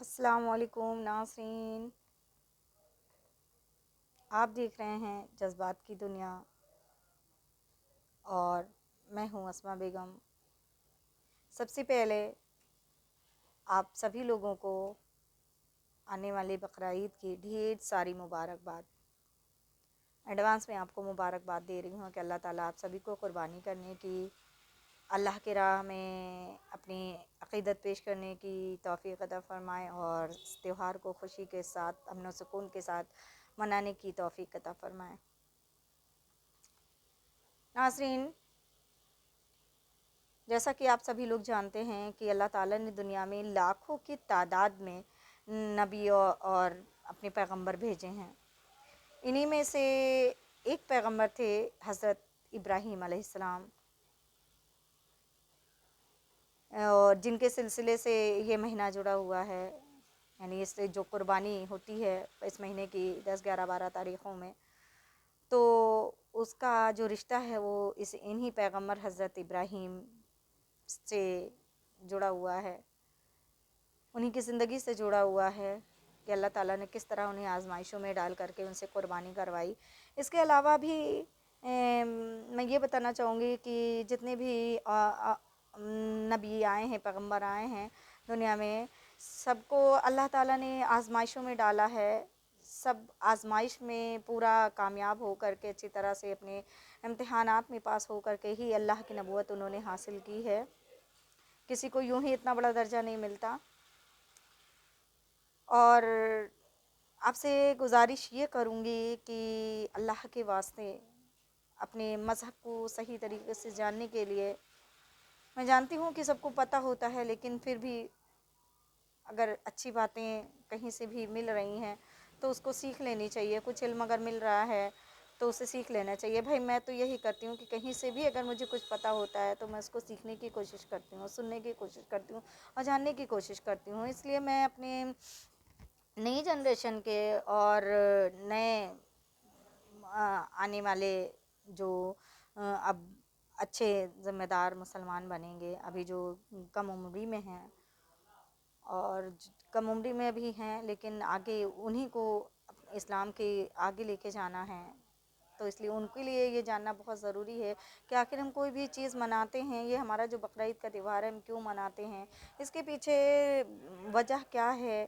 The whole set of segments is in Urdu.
السلام علیکم ناظرین، آپ دیکھ رہے ہیں جذبات کی دنیا اور میں ہوں اسما بیگم۔ سب سے پہلے آپ سبھی لوگوں کو آنے والے بقرعید کی ڈھیر ساری مبارکباد۔ ایڈوانس میں آپ کو مبارکباد دے رہی ہوں کہ اللہ تعالیٰ آپ سبھی کو قربانی کرنے کی، اللہ کی راہ میں اپنی عقیدت پیش کرنے کی توفیق عطا فرمائے اور اس تہوار کو خوشی کے ساتھ، امن و سکون کے ساتھ منانے کی توفیق عطا فرمائے۔ ناظرین، جیسا کہ آپ سبھی لوگ جانتے ہیں کہ اللہ تعالیٰ نے دنیا میں لاکھوں کی تعداد میں نبی اور اپنے پیغمبر بھیجے ہیں۔ انہی میں سے ایک پیغمبر تھے حضرت ابراہیم علیہ السلام، اور جن کے سلسلے سے یہ مہینہ جڑا ہوا ہے، یعنی اس سے جو قربانی ہوتی ہے اس مہینے کی 10، 11، 12 تاریخوں میں، تو اس کا جو رشتہ ہے وہ انہی پیغمبر حضرت ابراہیم سے جڑا ہوا ہے، انہی کی زندگی سے جڑا ہوا ہے کہ اللہ تعالیٰ نے کس طرح انہیں آزمائشوں میں ڈال کر کے ان سے قربانی کروائی۔ اس کے علاوہ بھی میں یہ بتانا چاہوں گی کہ جتنے بھی نبی آئے ہیں، پیغمبر آئے ہیں دنیا میں، سب کو اللہ تعالیٰ نے آزمائشوں میں ڈالا ہے۔ سب آزمائش میں پورا کامیاب ہو کر کے، اچھی طرح سے اپنے امتحانات میں پاس ہو کر کے ہی اللہ کی نبوت انہوں نے حاصل کی ہے۔ کسی کو یوں ہی اتنا بڑا درجہ نہیں ملتا۔ اور آپ سے گزارش یہ کروں گی کہ اللہ کے واسطے اپنے مذہب کو صحیح طریقے سے جاننے کے لیے، میں جانتی ہوں کہ سب کو پتہ ہوتا ہے، لیکن پھر بھی اگر اچھی باتیں کہیں سے بھی مل رہی ہیں تو اس کو سیکھ لینی چاہیے۔ کچھ علم اگر مل رہا ہے تو اسے سیکھ لینا چاہیے۔ بھائی میں تو یہی کرتی ہوں کہ کہیں سے بھی اگر مجھے کچھ پتہ ہوتا ہے تو میں اس کو سیکھنے کی کوشش کرتی ہوں، سننے کی کوشش کرتی ہوں اور جاننے کی کوشش کرتی ہوں۔ اس لیے میں اپنے نئی جنریشن کے اور نئے آنے والے جو اب اچھے ذمہ دار مسلمان بنیں گے، ابھی جو کم عمری میں ہیں اور کم عمری میں بھی ہیں لیکن آگے انہی کو اسلام کے آگے لے کے جانا ہے، تو اس لیے ان کے لیے یہ جاننا بہت ضروری ہے کہ آخر ہم کوئی بھی چیز مناتے ہیں، یہ ہمارا جو بقرعید کا تہوار ہے ہم کیوں مناتے ہیں، اس کے پیچھے وجہ کیا ہے،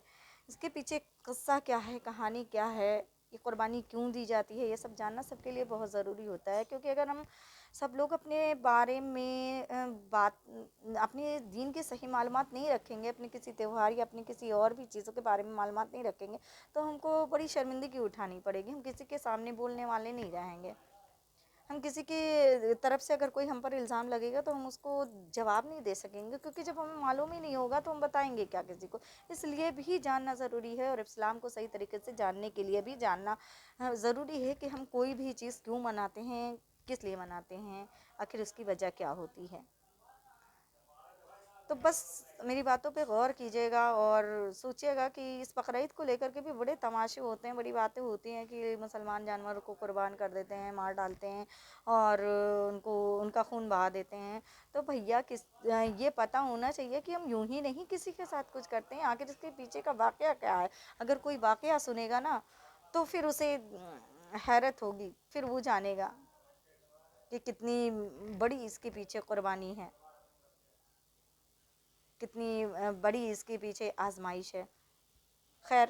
اس کے پیچھے قصہ کیا ہے، کہانی کیا ہے، یہ قربانی کیوں دی جاتی ہے، یہ سب جاننا سب کے لیے بہت ضروری ہوتا ہے۔ کیونکہ اگر ہم سب لوگ اپنے بارے میں اپنے دین کی صحیح معلومات نہیں رکھیں گے، اپنے کسی تہوار یا اپنی کسی اور بھی چیزوں کے بارے میں معلومات نہیں رکھیں گے تو ہم کو بڑی شرمندگی اٹھانی پڑے گی، ہم کسی کے سامنے بولنے والے نہیں رہیں گے۔ ہم کسی کی طرف سے اگر کوئی ہم پر الزام لگے گا تو ہم اس کو جواب نہیں دے سکیں گے، کیونکہ جب ہمیں معلوم ہی نہیں ہوگا تو ہم بتائیں گے کیا کسی کو۔ اس لیے بھی جاننا ضروری ہے، اور اسلام کو صحیح طریقے سے جاننے کے لیے بھی جاننا ضروری ہے کہ ہم کوئی بھی چیز کیوں مناتے ہیں، کس لیے مناتے ہیں، آخر اس کی وجہ کیا ہوتی ہے۔ تو بس میری باتوں پہ غور کیجیے گا اور سوچیے گا کہ اس بقرعید کو لے کر کے بھی بڑے تماشے ہوتے ہیں، بڑی باتیں ہوتی ہیں کہ مسلمان جانوروں کو قربان کر دیتے ہیں، مار ڈالتے ہیں اور ان کا خون بہا دیتے ہیں۔ تو بھیا یہ پتہ ہونا چاہیے کہ ہم یوں ہی نہیں کسی کے ساتھ کچھ کرتے ہیں، آخر اس کے پیچھے کا واقعہ کیا ہے۔ اگر کوئی واقعہ سنے گا نا تو پھر اسے حیرت ہوگی، پھر وہ جانے گا کہ کتنی بڑی اس کے پیچھے قربانی ہے، کتنی بڑی اس کے پیچھے آزمائش ہے۔ خیر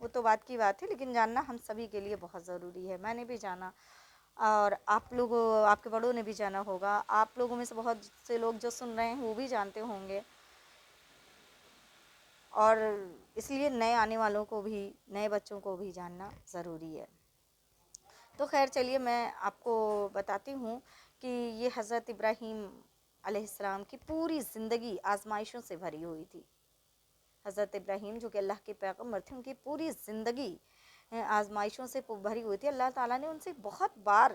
وہ تو بات کی بات ہے، لیکن جاننا ہم سبھی کے لیے بہت ضروری ہے۔ میں نے بھی جانا اور آپ کے بڑوں نے بھی جانا ہوگا، آپ لوگوں میں سے بہت سے لوگ جو سن رہے ہیں وہ بھی جانتے ہوں گے، اور اس لیے نئے آنے والوں کو بھی، نئے بچوں کو بھی جاننا ضروری ہے۔ تو خیر چلیے میں آپ کو بتاتی ہوں کہ یہ حضرت ابراہیم علیہ السلام کی پوری زندگی آزمائشوں سے بھری ہوئی تھی۔ حضرت ابراہیم جو کہ اللہ کے پیغمبر تھے، ان کی پوری زندگی آزمائشوں سے بھری ہوئی تھی۔ اللہ تعالیٰ نے ان سے بہت بار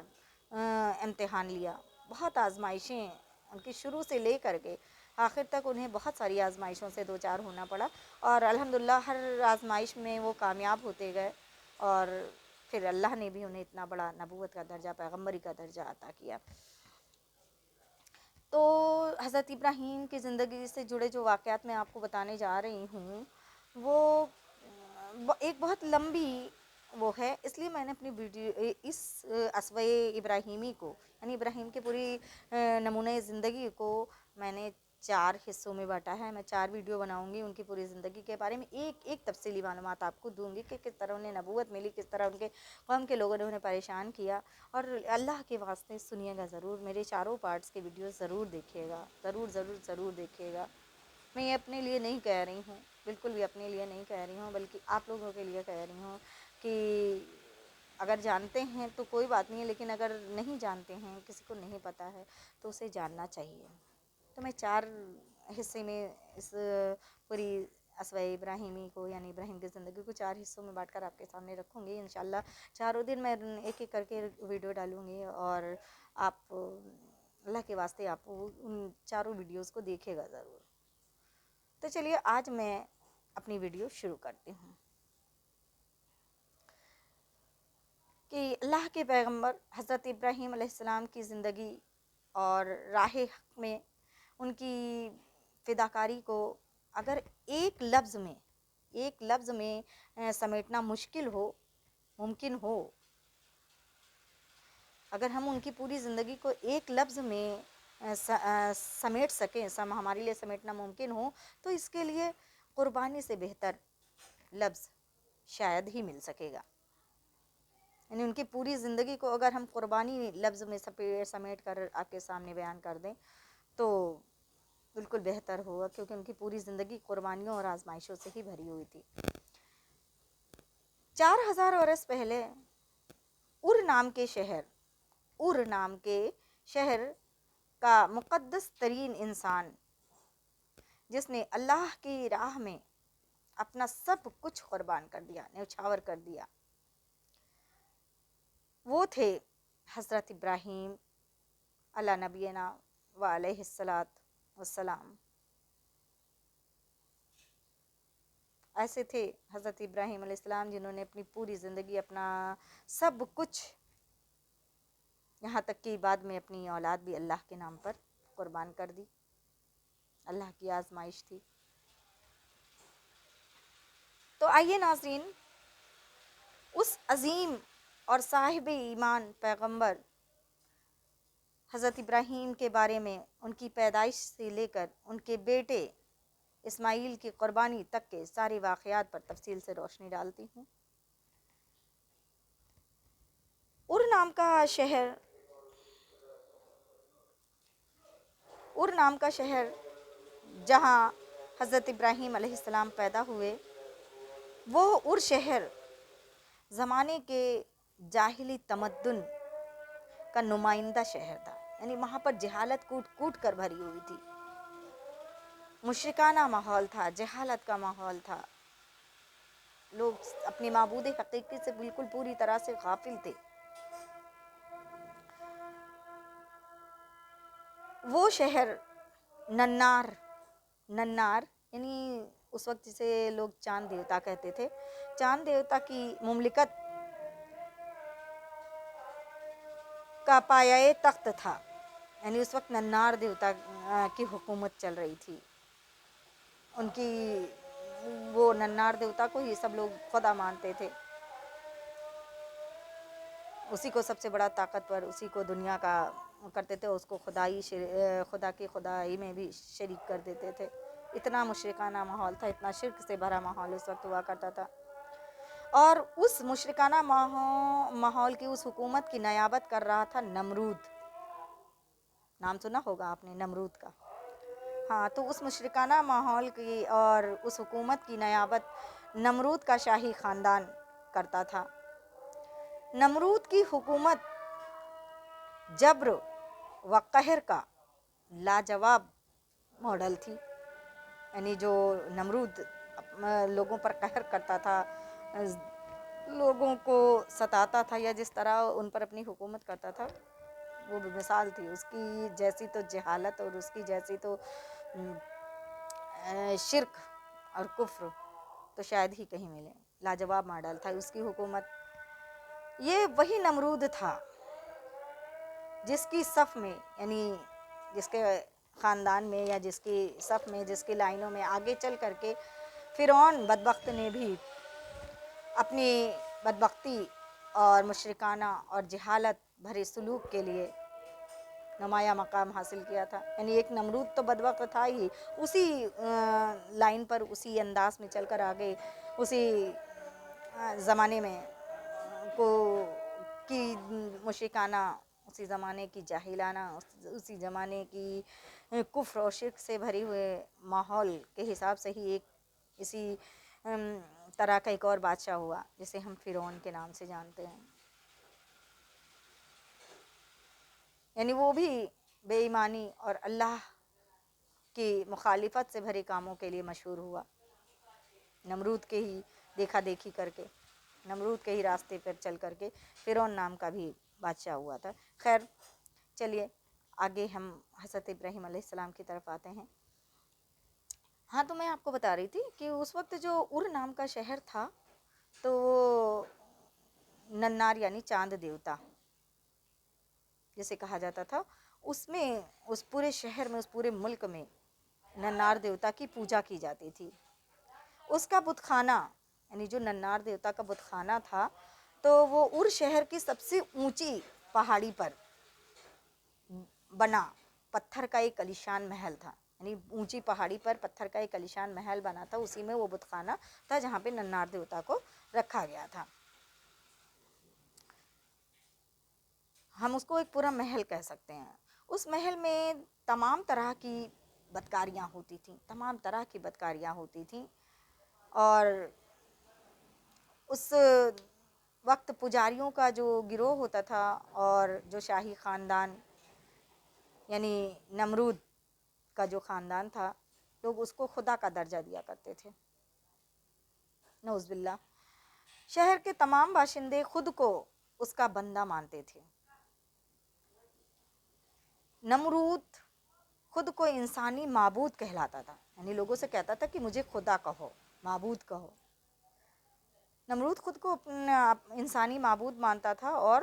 امتحان لیا، بہت آزمائشیں ان کی شروع سے لے کر کے آخر تک انہیں بہت ساری آزمائشوں سے دوچار ہونا پڑا، اور الحمدللہ ہر آزمائش میں وہ کامیاب ہوتے گئے، اور پھر اللہ نے بھی انہیں اتنا بڑا نبوت کا درجہ، پیغمبری کا درجہ عطا کیا۔ تو حضرت ابراہیم کی زندگی سے جڑے جو واقعات میں آپ کو بتانے جا رہی ہوں وہ ایک بہت لمبی وہ ہے، اس لیے میں نے اپنی ویڈیو اس اسوہ ابراہیمی کو، یعنی ابراہیم کے پوری نمونہ زندگی کو میں نے 4 حصوں میں بانٹا ہے۔ میں 4 ویڈیو بناؤں گی ان کی پوری زندگی کے بارے میں، ایک ایک تفصیلی معلومات آپ کو دوں گی کہ کس طرح انہیں نبوت ملی، کس طرح ان کے قوم کے لوگوں نے انہیں پریشان کیا۔ اور اللہ کے واسطے سنیے گا ضرور، میرے چاروں پارٹس کے ویڈیوز ضرور دیکھیے گا، ضرور ضرور ضرور دیکھیے گا۔ میں یہ اپنے لیے نہیں کہہ رہی ہوں، بالکل بھی اپنے لیے نہیں کہہ رہی ہوں، بلکہ آپ لوگوں کے لیے کہہ رہی ہوں کہ اگر جانتے ہیں تو کوئی بات نہیں ہے، لیکن اگر نہیں جانتے ہیں، کسی کو نہیں پتہ ہے تو اسے جاننا چاہیے۔ تو میں 4 حصے میں اس پوری اسوہ ابراہیمی کو، یعنی ابراہیم کی زندگی کو 4 حصوں میں بانٹ کر آپ کے سامنے رکھوں گی انشاءاللہ۔ چاروں دن میں ایک ایک کر کے ویڈیو ڈالوں گی، اور آپ اللہ کے واسطے آپ ان چاروں ویڈیوز کو دیکھے گا ضرور۔ تو چلیے آج میں اپنی ویڈیو شروع کرتی ہوں کہ اللہ کے پیغمبر حضرت ابراہیم علیہ السلام کی زندگی اور راہ حق میں ان کی فداکاری کو اگر ایک لفظ میں سمیٹنا ممکن ہو، اگر ہم ان کی پوری زندگی کو ایک لفظ میں سمیٹ سکیں، ہمارے لیے سمیٹنا ممکن ہو، تو اس کے لیے قربانی سے بہتر لفظ شاید ہی مل سکے گا۔ یعنی ان کی پوری زندگی کو اگر ہم قربانی لفظ میں سمیٹ کر آپ کے سامنے بیان کر دیں تو بالکل بہتر ہوگا، کیونکہ ان کی پوری زندگی قربانیوں اور آزمائشوں سے ہی بھری ہوئی تھی۔ 4000 برس پہلے ار نام کے شہر کا مقدس ترین انسان، جس نے اللہ کی راہ میں اپنا سب کچھ قربان کر دیا، نیچھاور کر دیا، وہ تھے حضرت ابراہیم علی نبینا و علیہ السلام۔ ایسے تھے حضرت ابراہیم علیہ السلام جنہوں نے اپنی پوری زندگی اپنا سب کچھ، یہاں تک کہ بعد میں اپنی اولاد بھی اللہ کے نام پر قربان کر دی۔ اللہ کی آزمائش تھی۔ تو آئیے ناظرین، اس عظیم اور صاحب ایمان پیغمبر حضرت ابراہیم کے بارے میں ان کی پیدائش سے لے کر ان کے بیٹے اسماعیل کی قربانی تک کے سارے واقعات پر تفصیل سے روشنی ڈالتی ہوں۔ ار نام کا شہر جہاں حضرت ابراہیم علیہ السلام پیدا ہوئے، وہ ار شہر زمانے کے جاہلی تمدن کا نمائندہ شہر تھا، یعنی وہاں پر جہالت کوٹ کر بھری ہوئی تھی، مشرکانہ ماحول تھا، جہالت کا ماحول تھا، لوگ اپنے معبود حقیقی سے بالکل پوری طرح سے غافل تھے۔ وہ شہر ننار یعنی اس وقت جسے لوگ چاند دیوتا کہتے تھے، چاند دیوتا کی مملکت کا پایہ تخت تھا، یعنی اس وقت ننار دیوتا کی حکومت چل رہی تھی۔ ان کی وہ ننار دیوتا کو ہی سب لوگ خدا مانتے تھے، اسی کو سب سے بڑا طاقتور، اسی کو دنیا کا کرتے تھے، اس کو خدا کی خدائی میں بھی شریک کر دیتے تھے۔ اتنا مشرکانہ ماحول تھا، اتنا شرک سے بھرا ماحول اس وقت ہوا کرتا تھا۔ اور اس مشرکانہ ماحول کی، اس حکومت کی نیابت کر رہا تھا نمرود۔ نام سنا ہوگا آپ نے نمرود کا؟ ہاں، تو اس مشرکانہ ماحول کی اور اس حکومت کی نیابت نمرود کا شاہی خاندان کرتا تھا۔ نمرود کی حکومت جبر و قہر کا لاجواب ماڈل تھی، یعنی جو نمرود لوگوں پر قہر کرتا تھا، لوگوں کو ستاتا تھا، یا جس طرح ان پر اپنی حکومت کرتا تھا، وہ بھی مثال تھی۔ اس کی جیسی تو جہالت اور اس کی جیسی تو شرک اور کفر تو شاید ہی کہیں ملے۔ لاجواب ماڈل تھا اس کی حکومت۔ یہ وہی نمرود تھا جس کی صف میں، یعنی جس کے خاندان میں یا جس کی صف میں، جس کی لائنوں میں آگے چل کر کے فرعون بدبخت نے بھی اپنی بدبختی اور مشرکانہ اور جہالت بھرے سلوک کے لیے نمایاں مقام حاصل کیا تھا. یعنی ایک نمرود تو بدبخت تھا ہی، اسی لائن پر اسی انداز میں چل کر آگے، اسی زمانے میں کو کی مشرکانہ، اسی زمانے کی جاہلانہ، اسی زمانے کی کفر و شرک سے بھری ہوئے ماحول کے حساب سے ہی ایک اسی طرح کا ایک اور بادشاہ ہوا جسے ہم فرعون کے نام سے جانتے ہیں. یعنی وہ بھی بے ایمانی اور اللہ کی مخالفت سے بھرے کاموں کے لیے مشہور ہوا. نمرود کے ہی دیکھا دیکھی کر کے، نمرود کے ہی راستے پر چل کر کے فرعون نام کا بھی بادشاہ ہوا تھا. خیر چلیے آگے ہم حضرت ابراہیم علیہ السلام کی طرف آتے ہیں. ہاں تو میں آپ کو بتا رہی تھی کہ اس وقت جو ار نام کا شہر تھا تو وہ ننار یعنی چاند دیوتا جسے کہا جاتا تھا، اس میں اس پورے شہر میں، اس پورے ملک میں ننار دیوتا کی پوجا کی جاتی تھی. اس کا بت خانہ یعنی جو ننار دیوتا کا بت خانہ تھا تو وہ ار شہر کی سب سے اونچی پہاڑی پر بنا پتھر کا ایک علیشان محل تھا. یعنی اونچی پہاڑی پر پتھر کا ایک علیشان محل بنا تھا، اسی میں وہ بت خانہ تھا جہاں پہ ننار دیوتا کو رکھا گیا تھا. ہم اس کو ایک پورا محل کہہ سکتے ہیں. اس محل میں تمام طرح کی بدکاریاں ہوتی تھیں، تمام طرح کی بدکاریاں ہوتی تھیں. اور اس وقت پجاریوں کا جو گروہ ہوتا تھا اور جو شاہی خاندان یعنی نمرود کا جو خاندان تھا، لوگ اس کو خدا کا درجہ دیا کرتے تھے. نعوذ باللہ. شہر کے تمام باشندے خود کو اس کا بندہ مانتے تھے. نمرود خود کو انسانی معبود کہلاتا تھا، یعنی لوگوں سے کہتا تھا کہ مجھے خدا کہو، معبود کہو. نمرود خود کو اپنا انسانی معبود مانتا تھا اور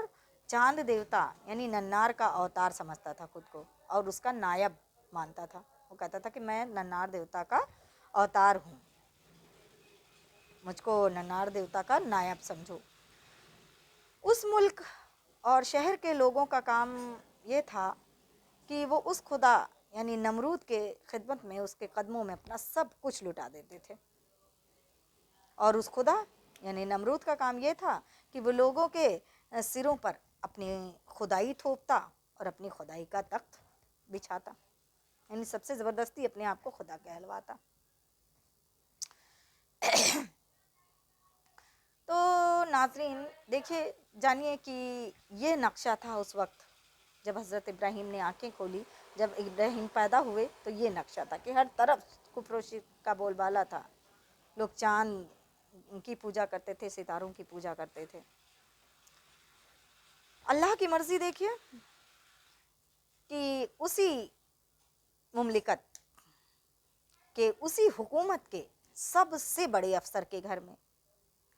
چاند دیوتا یعنی ننار کا اوتار سمجھتا تھا خود کو، اور اس کا نائب مانتا تھا. وہ کہتا تھا کہ میں ننار دیوتا کا اوتار ہوں، مجھ کو ننار دیوتا کا نائب سمجھو. اس ملک اور شہر کے لوگوں کا کام یہ تھا کہ وہ اس خدا یعنی نمرود کے خدمت میں، اس کے قدموں میں اپنا سب کچھ لٹا دیتے تھے. اور اس خدا یعنی نمرود کا کام یہ تھا کہ وہ لوگوں کے سروں پر اپنی خدائی تھوپتا اور اپنی خدائی کا تخت بچھاتا، یعنی سب سے زبردستی اپنے آپ کو خدا کہلواتا. تو ناظرین دیکھیے، جانیے کہ یہ نقشہ تھا اس وقت جب حضرت ابراہیم نے آنکھیں کھولی، جب ابراہیم پیدا ہوئے تو یہ نقشہ تھا کہ ہر طرف کفر و شرک کا بول بالا تھا. لوگ چاند کی پوجا کرتے تھے، ستاروں کی پوجا کرتے تھے. اللہ کی مرضی دیکھیے کہ اسی مملکت کے، اسی حکومت کے سب سے بڑے افسر کے گھر میں،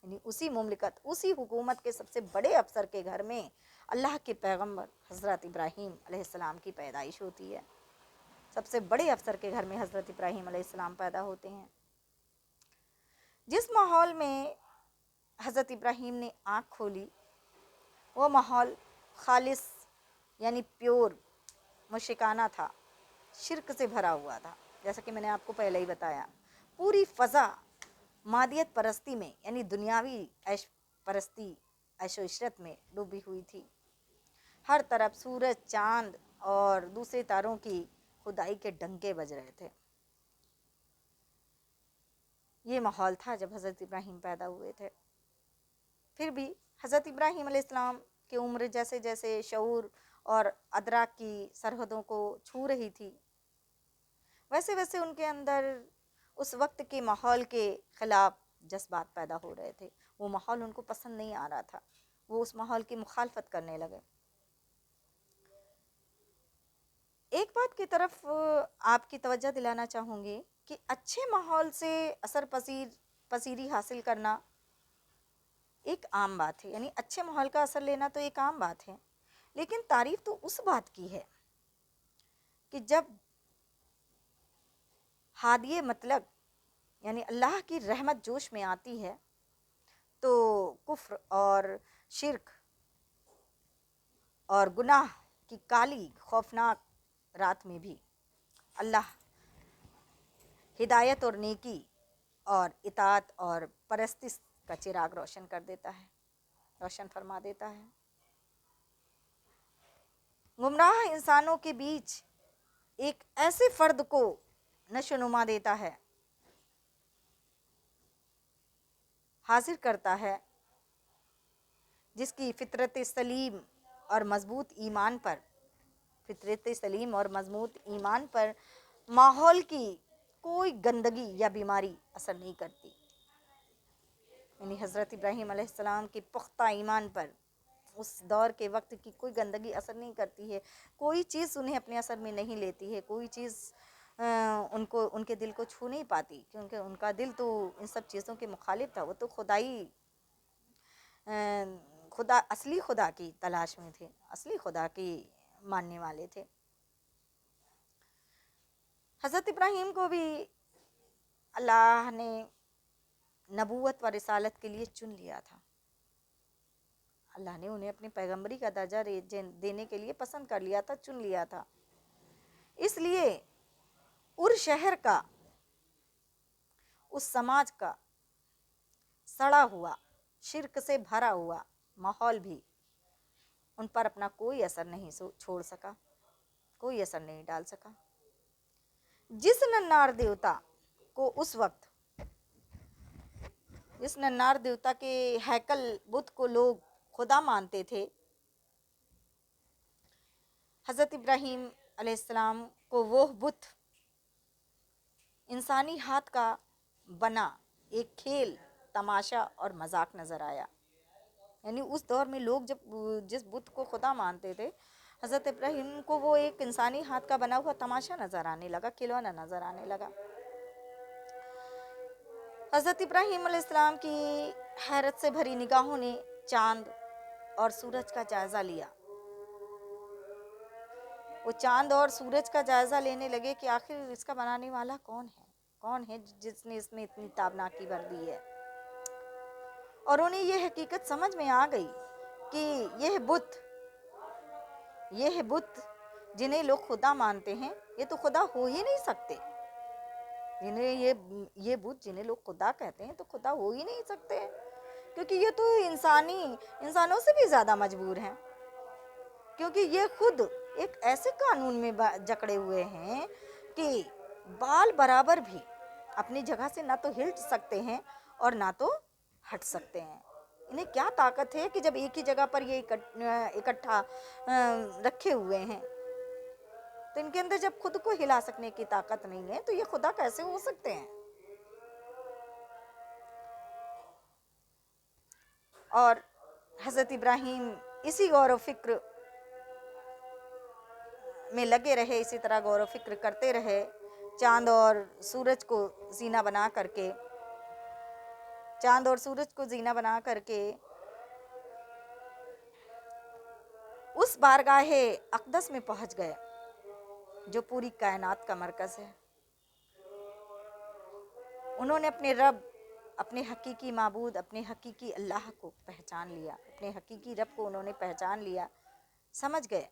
یعنی اسی مملکت، اسی حکومت کے سب سے بڑے افسر کے گھر میں اللہ کے پیغمبر حضرت ابراہیم علیہ السلام کی پیدائش ہوتی ہے. سب سے بڑے افسر کے گھر میں حضرت ابراہیم علیہ السلام پیدا ہوتے ہیں. جس ماحول میں حضرت ابراہیم نے آنکھ کھولی وہ ماحول خالص یعنی پیور مشرکانہ تھا، شرک سے بھرا ہوا تھا. جیسا کہ میں نے آپ کو پہلے ہی بتایا، پوری فضا مادیت پرستی میں یعنی دنیاوی عیش پرستی، عیش و عشرت میں ڈوبی ہوئی تھی. ہر طرف سورج، چاند اور دوسرے تاروں کی خدائی کے ڈنکے بج رہے تھے. یہ ماحول تھا جب حضرت ابراہیم پیدا ہوئے تھے. پھر بھی حضرت ابراہیم علیہ السلام کی عمر جیسے جیسے شعور اور ادراک کی سرحدوں کو چھو رہی تھی، ویسے ویسے ان کے اندر اس وقت کے ماحول کے خلاف جذبات پیدا ہو رہے تھے. وہ ماحول ان کو پسند نہیں آ رہا تھا، وہ اس ماحول کی مخالفت کرنے لگے. ایک بات کی طرف آپ کی توجہ دلانا چاہوں گی کہ اچھے ماحول سے اثر پذیری حاصل کرنا ایک عام بات ہے، یعنی اچھے ماحول کا اثر لینا تو ایک عام بات ہے. لیکن تعریف تو اس بات کی ہے کہ جب ہادی مطلق یعنی اللہ کی رحمت جوش میں آتی ہے تو کفر اور شرک اور گناہ کی کالی خوفناک رات میں بھی اللہ ہدایت اور نیکی اور اطاعت اور پرستش کا چراغ روشن کر دیتا ہے، روشن فرما دیتا ہے۔ گمراہ انسانوں کے بیچ ایک ایسے فرد کو نشو نما دیتا ہے، حاضر کرتا ہے، جس کی فطرت سلیم اور مضبوط ایمان پر ماحول کی کوئی گندگی یا بیماری اثر نہیں کرتی۔ یعنی حضرت ابراہیم علیہ السلام کے پختہ ایمان پر اس دور کے وقت کی کوئی گندگی اثر نہیں کرتی ہے، کوئی چیز انہیں اپنے اثر میں نہیں لیتی ہے، کوئی چیز ان کے دل کو چھو نہیں پاتی، کیونکہ ان کا دل تو ان سب چیزوں کے مخالف تھا۔ وہ تو اصلی خدا کی تلاش میں تھے، اصلی خدا کی ماننے والے تھے۔ حضرت ابراہیم کو بھی اللہ نے نبوت و رسالت کے لیے چن لیا تھا، اللہ نے انہیں اپنی پیغمبری کا درجہ دینے کے لیے پسند کر لیا تھا، چن لیا تھا۔ اس لیے شہر کا، اس سماج کا سڑا ہوا، شرک سے بھرا ہوا ماحول بھی ان پر اپنا کوئی اثر نہیں چھوڑ سکا، کوئی اثر نہیں ڈال سکا۔ جس ننار دیوتا کے ہیکل بت کو لوگ خدا مانتے تھے، حضرت ابراہیم علیہ السلام کو وہ بت انسانی ہاتھ کا بنا ایک کھیل، تماشا اور مذاق نظر آیا۔ یعنی اس دور میں لوگ جب جس بت کو خدا مانتے تھے، حضرت ابراہیم کو وہ ایک انسانی ہاتھ کا بنا ہوا تماشا نظر آنے لگا، کھلونا نظر آنے لگا۔ حضرت ابراہیم علیہ السلام کی حیرت سے بھری نگاہوں نے چاند اور سورج کا جائزہ لیا۔ وہ چاند اور سورج کا جائزہ لینے لگے کہ آخر اس کا بنانے والا کون ہے جس نے اس میں اتنی تابناکی بھر دی ہے۔ اور انہیں یہ حقیقت سمجھ میں آ گئی کہ یہ بت جنہیں لوگ خدا مانتے ہیں، یہ تو خدا ہو ہی نہیں سکتے۔ یہ بت جنہیں لوگ خدا کہتے ہیں تو خدا ہو ہی نہیں سکتے، کیونکہ یہ تو انسانوں سے بھی زیادہ مجبور ہیں، کیونکہ یہ خود ایک ایسے قانون میں جکڑے ہوئے ہیں کہ بال برابر بھی اپنی جگہ سے نہ تو ہل سکتے ہیں اور نہ تو ہٹ سکتے ہیں۔ انہیں کیا طاقت ہے کہ جب ایک ہی جگہ پر یہ اکٹھا رکھے ہوئے ہیں، تو ان کے اندر جب خود کو ہلا سکنے کی طاقت نہیں ہے تو یہ خدا کیسے ہو سکتے ہیں؟ اور حضرت ابراہیم اسی غور و فکر میں لگے رہے، اسی طرح غور و فکر کرتے رہے، چاند اور سورج کو زینہ بنا کر کے اس بارگاہ اقدس میں پہنچ گئے جو پوری کائنات کا مرکز ہے۔ انہوں نے اپنے رب، اپنے حقیقی معبود، اپنے حقیقی اللہ کو پہچان لیا، اپنے حقیقی رب کو انہوں نے پہچان لیا، سمجھ گئے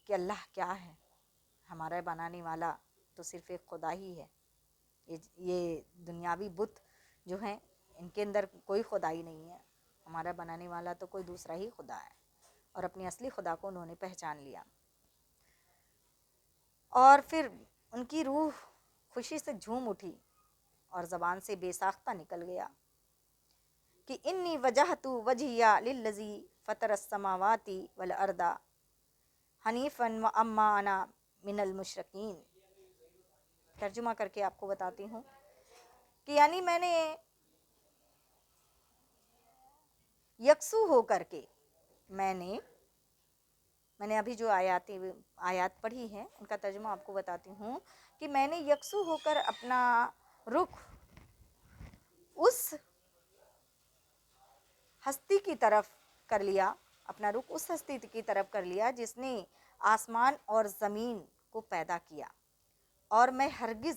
کہ اللہ کیا ہے، ہمارا بنانے والا تو صرف ایک خدا ہی ہے۔ یہ دنیاوی بت جو ہیں ان کے اندر کوئی خدا ہی نہیں ہے، ہمارا بنانے والا تو کوئی دوسرا ہی خدا ہے۔ اور اپنے اصلی خدا کو انہوں نے پہچان لیا، اور پھر ان کی روح خوشی سے جھوم اٹھی اور زبان سے بے ساختہ نکل گیا کہ انی وجہت وجہی للذی فطر السماوات والارض حنیفا واما انا من المشرکین۔ ترجمہ کر کے آپ کو بتاتی ہوں کہ یعنی میں نے یکسو ہو کر کے میں نے ابھی جو آیات پڑھی ہیں ان کا ترجمہ آپ کو بتاتی ہوں کہ میں نے یکسو ہو کر اپنا رخ اس ہستی کی طرف کر لیا، جس نے آسمان اور زمین کو پیدا کیا، اور میں ہرگز